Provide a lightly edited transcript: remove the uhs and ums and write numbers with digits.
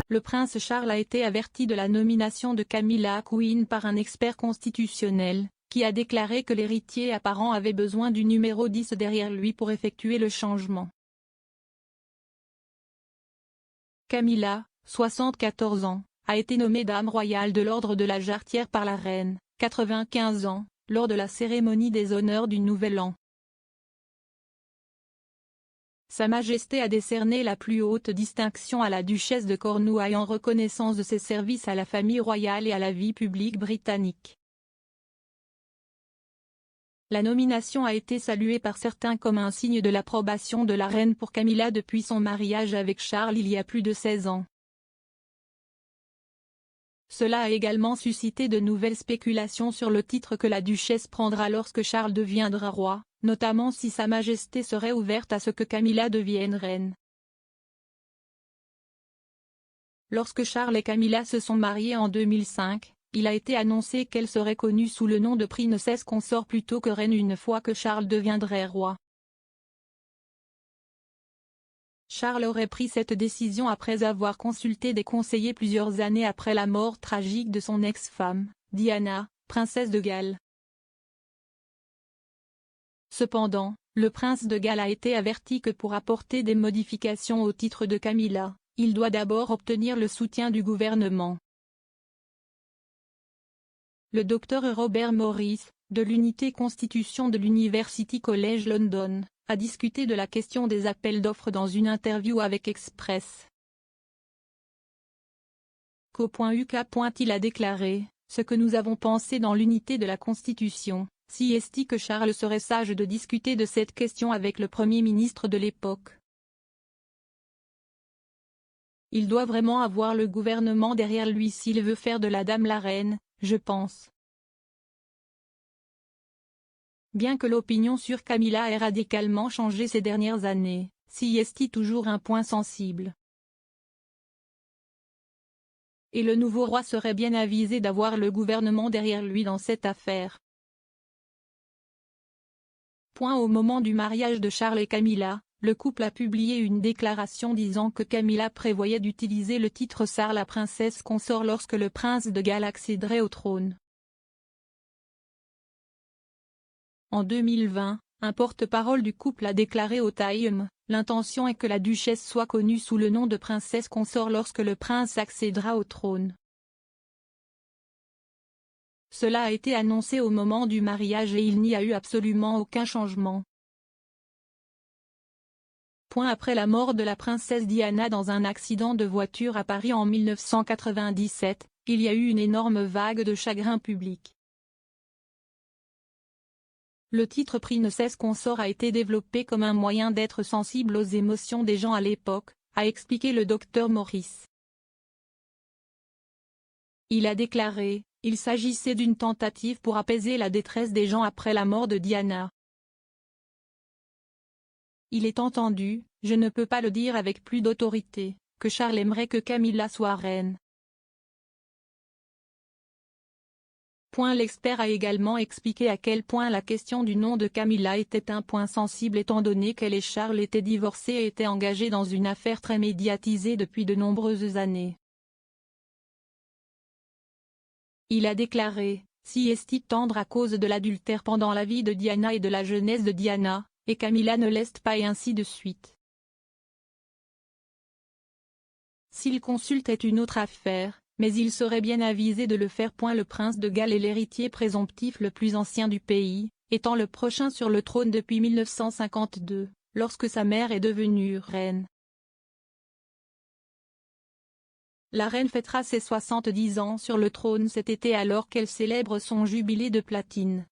le prince Charles a été averti de la nomination de Camilla Queen par un expert constitutionnel, qui a déclaré que l'héritier apparent avait besoin du numéro 10 derrière lui pour effectuer le changement. Camilla, 74 ans, a été nommée dame royale de l'ordre de la Jarretière par la reine, 95 ans, lors de la cérémonie des honneurs du Nouvel An. Sa Majesté a décerné la plus haute distinction à la duchesse de Cornouailles en reconnaissance de ses services à la famille royale et à la vie publique britannique. La nomination a été saluée par certains comme un signe de l'approbation de la reine pour Camilla depuis son mariage avec Charles il y a plus de 16 ans. Cela a également suscité de nouvelles spéculations sur le titre que la duchesse prendra lorsque Charles deviendra roi, notamment si Sa Majesté serait ouverte à ce que Camilla devienne reine. Lorsque Charles et Camilla se sont mariés en 2005, il a été annoncé qu'elle serait connue sous le nom de princesse consort plutôt que reine une fois que Charles deviendrait roi. Charles aurait pris cette décision après avoir consulté des conseillers plusieurs années après la mort tragique de son ex-femme, Diana, princesse de Galles. Cependant, le prince de Galles a été averti que pour apporter des modifications au titre de Camilla, il doit d'abord obtenir le soutien du gouvernement. Le docteur Robert Morris, de l'unité Constitution de l'University College London, a discuté de la question des appels d'offres dans une interview avec Express. Co.uk. Il a déclaré, « Ce que nous avons pensé dans l'unité de la Constitution, si est que Charles serait sage de discuter de cette question avec le Premier ministre de l'époque. Il doit vraiment avoir le gouvernement derrière lui s'il veut faire de la dame la reine, je pense. » Bien que l'opinion sur Camilla ait radicalement changé ces dernières années, si est toujours un point sensible. Et le nouveau roi serait bien avisé d'avoir le gouvernement derrière lui dans cette affaire. Au moment du mariage de Charles et Camilla, le couple a publié une déclaration disant que Camilla prévoyait d'utiliser le titre Sarh la princesse consort lorsque le prince de Galles accéderait au trône. En 2020, un porte-parole du couple a déclaré au Time, « L'intention est que la duchesse soit connue sous le nom de princesse consort lorsque le prince accédera au trône. » Cela a été annoncé au moment du mariage et il n'y a eu absolument aucun changement. Après la mort de la princesse Diana dans un accident de voiture à Paris en 1997, il y a eu une énorme vague de chagrin public. Le titre princesse consort a été développé comme un moyen d'être sensible aux émotions des gens à l'époque, a expliqué le docteur Morris. Il a déclaré, « Il s'agissait d'une tentative pour apaiser la détresse des gens après la mort de Diana. Il est entendu, je ne peux pas le dire avec plus d'autorité, que Charles aimerait que Camilla soit reine. » L'expert a également expliqué à quel point la question du nom de Camilla était un point sensible étant donné qu'elle et Charles étaient divorcés et étaient engagés dans une affaire très médiatisée depuis de nombreuses années. Il a déclaré, « Si est tendre à cause de l'adultère pendant la vie de Diana et de la jeunesse de Diana, et Camilla ne l'est pas et ainsi de suite. S'il consulte est une autre affaire, mais il serait bien avisé de le faire. » Le prince de Galles est l'héritier présomptif le plus ancien du pays, étant le prochain sur le trône depuis 1952, lorsque sa mère est devenue reine. La reine fêtera ses 70 ans sur le trône cet été alors qu'elle célèbre son jubilé de platine.